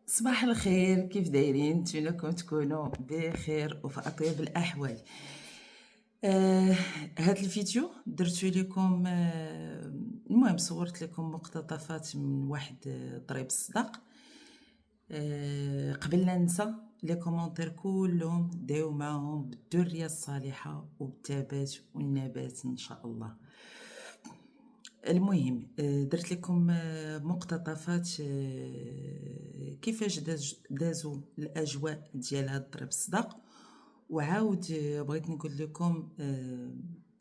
صباح الخير، كيف دايرين؟ نتمنىكم تكونوا بخير وفي اطيب الاحوال. هاد الفيديو درتو لكم، المهم صورت لكم مقتطفات من واحد ضريب الصداق. قبل لا ننسى لي كومونتير كلهم داو معاهم بالذريه الصالحه وبالثبات والنبات ان شاء الله. المهم درت لكم مقتطفات كيفاش دازوا الاجواء ديال هاد الضرب الصداق. وعاود بغيت نقول لكم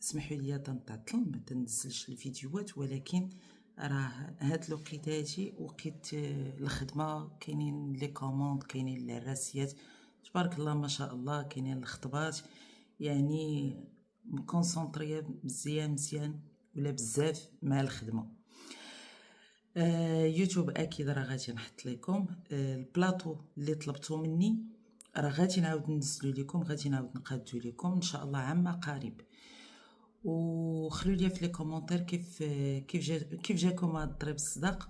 اسمحوا لي تنطعطل ما تنزلش الفيديوهات، ولكن راه هاد الوقت هادي وقت الخدمه، كاينين لي كوموند، كاينين الراسيات تبارك الله ما شاء الله، كاينين الخطبات، يعني مكونسونطريه مزيان ولا بزاف مع الخدمه. يوتيوب اكيد راه غادي نحط لكم البلاطو اللي طلبتو مني، راه غادي نعاود ننزلو لكم، غادي نعاود نقادو لكم ان شاء الله عما قريب. وخلوا لي في لي كومونتير كيف جاكم هاد الضريب الصداق،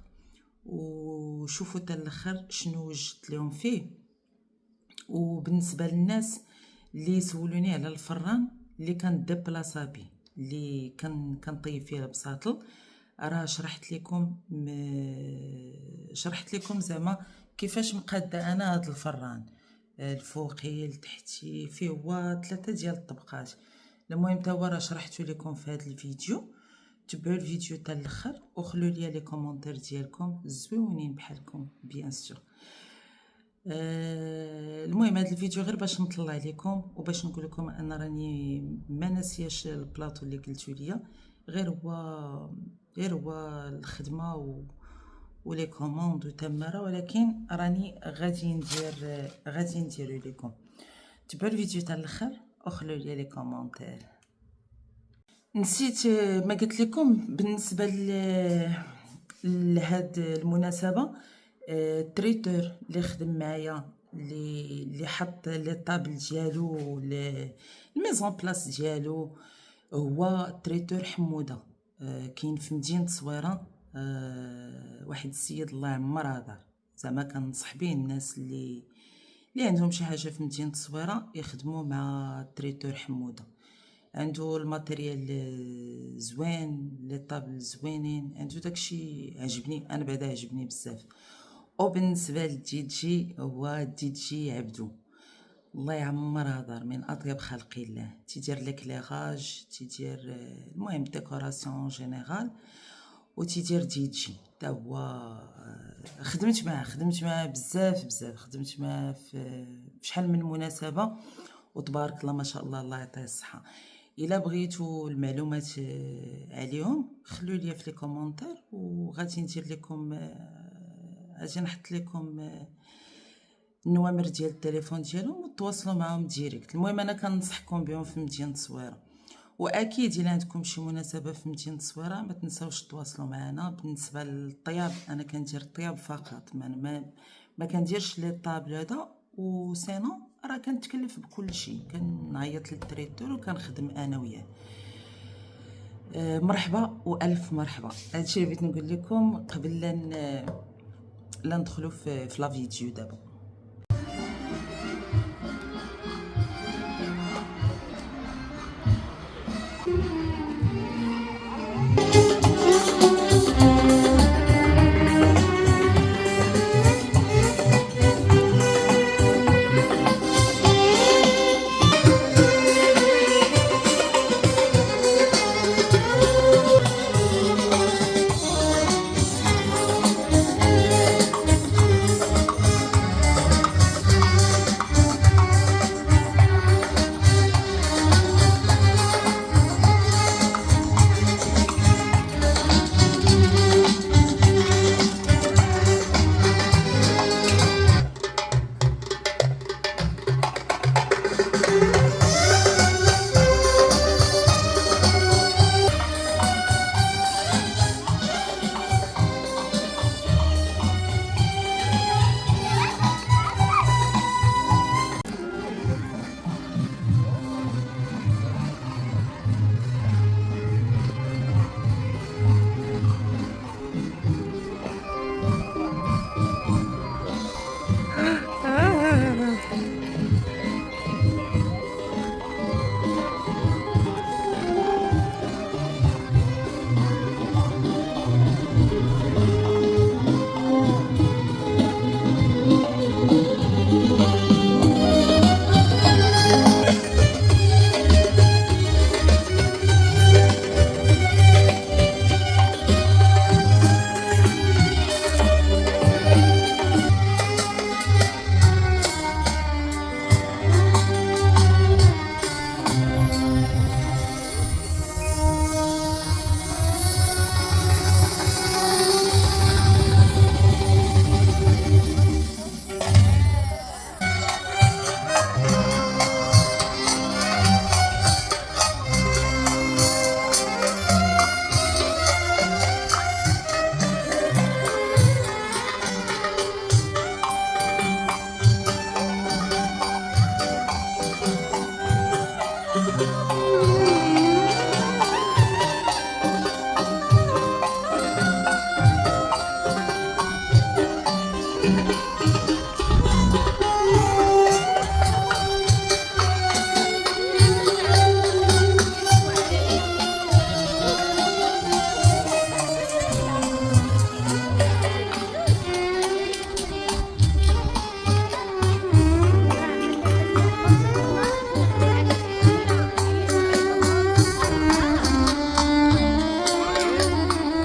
وشوفوا حتى الاخر شنو وجدت لهم فيه. وبالنسبه للناس اللي سولوني على الفران اللي كان ديبلاصا بيه، اللي كنطيب فيه البساطل، راه شرحت لكم زعما كيفاش مقاده انا هذا الفران، الفوقي لتحتي، فيه هو 3 ديال الطبقات. المهم تا هو راه شرحته لكم في هذا الفيديو. تبعوا الفيديو حتى الاخر وخلوا لي لي كومونتير ديالكم زوينين بحالكم بيان سور. المهم هذا الفيديو غير باش نطلع عليكم وباش نقول لكم انا راني ما ناسياش البلاطو اللي قلتوا لي، غير هو الخدمه ولي كوموند وتماره، ولكن راني غادي ندير لكم. تبعوا الفيديو حتى الاخر وخلوا لي لي كومونتير. نسيت ما قلت لكم بالنسبه لهاد المناسبه، التريتور اللي خدم معايا، اللي حط لي طابل ديالو الميزون بلاص ديالو، هو التريتور حموده. كاين في مدينه الصويره واحد السيد الله يعمر دار، زعما كنصح به الناس اللي عندهم شي حاجه في مدينه الصويره يخدموا مع التريتور حموده. عنده الماتيريال زوين، لي طابل زوينين، عنده داكشي عجبني انا، بعدا عجبني بزاف. وبالنسبه للدي جي، هو الدي جي عبدو الله يعمر دار، من اطيب خلق الله، تيدير ليكليراج، تيدير المهم ديكوراسيون جينيرال، وتيدير دي جي تا هو. خدمت معاه بزاف، خدمت معاه في شحال من مناسبه، وتبارك الله ما شاء الله، الله يعطيه الصحه. الا بغيتوا المعلومات عليهم خلوا لي في لي كومونتير، وغادي ندير لكم، غادي نحط لكم النوامر ديال التليفون ديالهم وتواصلوا معهم ديريكت. المهم انا كنصحكم بهم في مدينه الصويره، واكيد الا عندكم شي مناسبه في مدينه الصويره ما تنساوش تواصلوا معنا. بالنسبه للطياب انا كندير الطياب فقط، ما كنديرش لي طابل هذا، وسينو راه كنتكلف بكل شيء، كنعيط للتريتور وكنخدم انا وياه. مرحبا والف مرحبا. هادشي اللي بغيت نقول لكم قبل لا ندخلوا في لا فيديو دابا.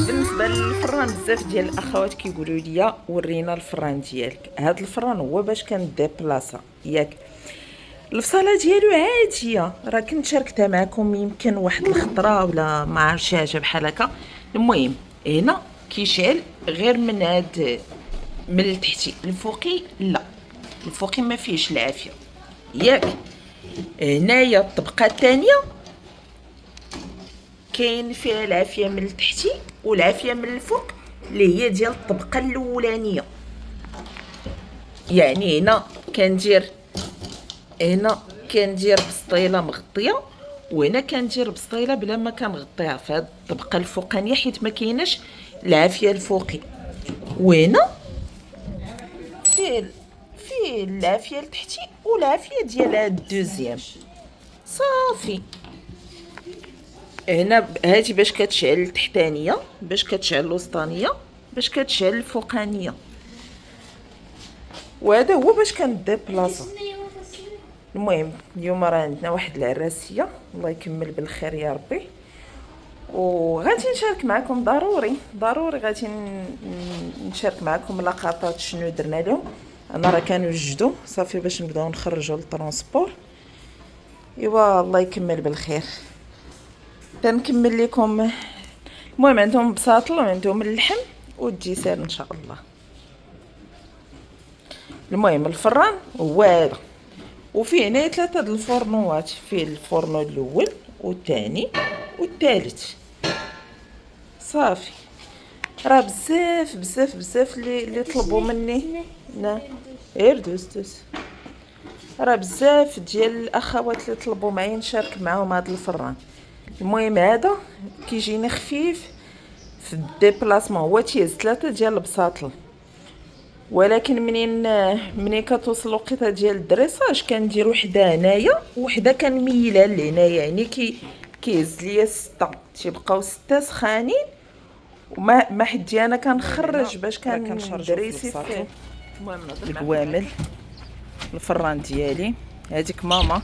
بالنسبه للفران بزاف ديال الاخوات كيقولوا لي ورينا الفران ديالك. هذا الفران هو باش كنديبلاصا ياك. الفصاله ديالو عاديه، راه كنت شاركتها معكم يمكن واحد الخطره ولا ما عرفتش حاجه بحال هكا. المهم هنا كيشعل غير من هاد من التحتي، الفوقي لا، الفوقي ما فيهش العافيه ياك. هنايا الطبقه الثانيه كاين فيها العافيه من التحتي والعافيه من الفوق اللي هي ديال الطبقه الاولانيه. يعني هنا كندير بسطيله مغطيه، وهنا كندير بسطيله بلا ما كنغطيها في هاد الطبقه الفوقانيه حيت ما كايناش العافيه الفوقي. وهنا فيه العافيه التحتي والعافيه ديال هاد الدوزيام صافي. هنا هاتي باش كتشعل التحتانيه، باش كتشعل الوسطانيه، باش كتشعل الفوقانيه. وهذا هو باش كنديبلاصا. المهم اليوم راه عندنا واحد العراسيه، الله يكمل بالخير يا ربي. وغادي نشارك معكم ضروري غادي نشارك معكم لقطات شنو درنا لهم. انا راه كانوا جدو صافي باش نبداو نخرجوا للترونسبور. ايوا الله يكمل بالخير. تنكمل لكم. المهم عندهم بساطل وعندهم اللحم والديسير ان شاء الله. المهم الفران هو هذا، وفيه هنا 3 د الفرنوات، فيه الفرن الاول والثاني والثالث صافي. راه بزاف بزاف بزاف اللي طلبوا مني. لا غير دوز راه بزاف ديال الاخوات اللي طلبوا معايا نشارك معاهم هذا الفران. المهم هذا كيجيني خفيف في الديبلاسمون، هو تيهز 3 ديال البساطل، ولكن منين كتوصل الوقيته ديال الدريساج كندير وحده هنايا وحده كنميلها لهنايا، يعني كيهز ليا 6، تيبقاو 6 سخانين. وما حدي انا كنخرج باش كندريسي في المهم الكوامل. الفران ديالي هذيك ماما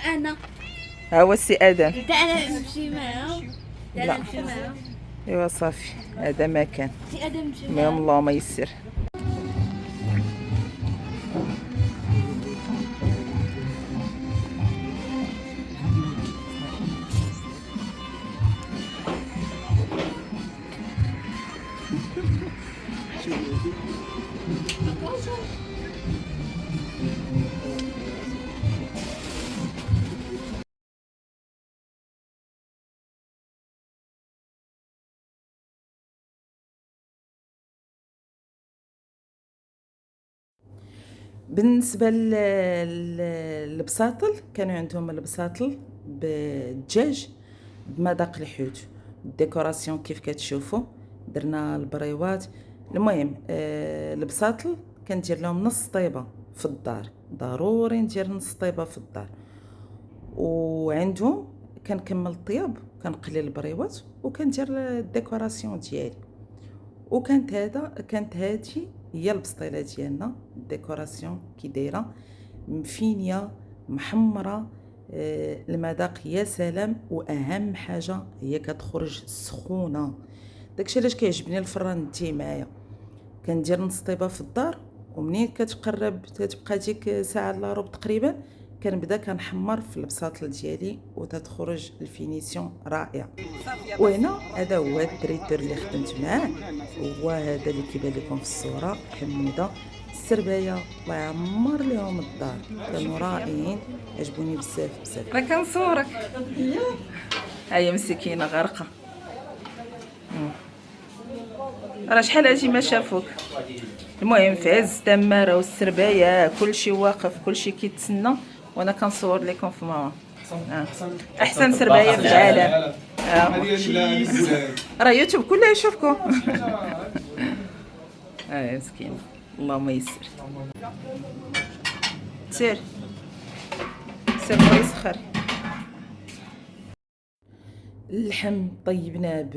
انا ها هو السي ادم. انا نمشي معاهم. لا. نمشي معاهم. ايوا صافي هذا ما كان. ادم نمشي المهم اللهم يسر. بالنسبه للبساطل كانوا عندهم البساطل بالدجاج بمذاق الحوت. الديكوراسيون كيف كتشوفوا درنا البريوات. المهم البساطل كندير لهم نص طيبه في الدار، ضروري ندير نص طيبه في الدار. وعندهم كنكمل الطياب، كنقلي البريوات وكندير الديكوراسيون ديالي. كانت هادي هي البسطيله ديالنا، الديكوراسيون كي دايره مفينيه محمره. المذاق يا سلام، واهم حاجه هي كتخرج سخونه. داكشي علاش كيعجبني الفران نتي معايا. كندير نص طيبه في الدار، ومنين كتقرب تتبقى ديك ساعه الا ربع تقريبا كنبدا كنحمر في البساطل ديالي وتتخرج الفينيسيون رائعه. وهنا هذا هو التريتور اللي خدمت معاه، هو هذا اللي كيبان لكم في الصوره، حميده السربايه. الله يعمر لهم الدار، كانوا رائعين، عجبوني بزاف بزاف. راه كنصورك هيا مسكينه غارقه. راه شحال هادي ما شافوك. المهم في عز التماره والسربايه كلشي واقف، كلشي كيتسنى، وانا كنصور لكم في ماما. احسن سربايه في العالم. راه يوتيوب كله يشوفكم. مسكين، اللهم يسر. سير بغا يسخر. اللحم طيبناه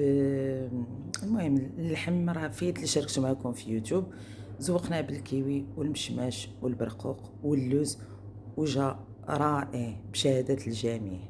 المهم اللحم راه فايت اللي شاركت معكم في يوتيوب. زوقناه بالكيوي والمشماش والبرقوق واللوز، وجا رائع بشهادة الجميع.